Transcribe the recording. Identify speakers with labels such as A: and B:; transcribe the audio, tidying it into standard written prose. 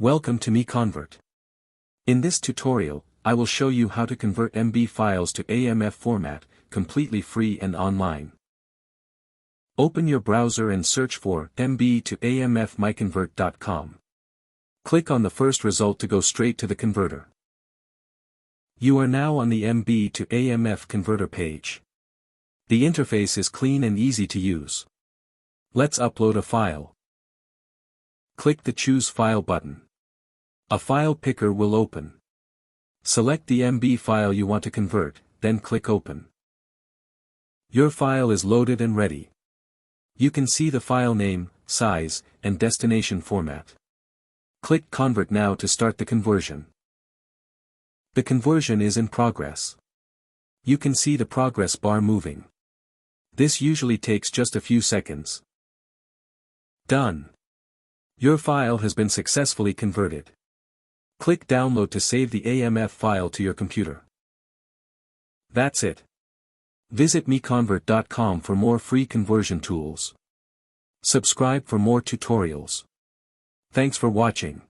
A: Welcome to MiConvert. In this tutorial, I will show you how to convert MB files to AMF format, completely free and online. Open your browser and search for MB to AMF MiConvert.com. Click on the first result to go straight to the converter. You are now on the MB to AMF converter page. The interface is clean and easy to use. Let's upload a file. Click the Choose File button. A file picker will open. Select the MB file you want to convert, then click Open. Your file is loaded and ready. You can see the file name, size, and destination format. Click Convert now to start the conversion. The conversion is in progress. You can see the progress bar moving. This usually takes just a few seconds. Done. Your file has been successfully converted. Click Download to save the AMF file to your computer. That's it. Visit MiConvert.com for more free conversion tools. Subscribe for more tutorials. Thanks for watching.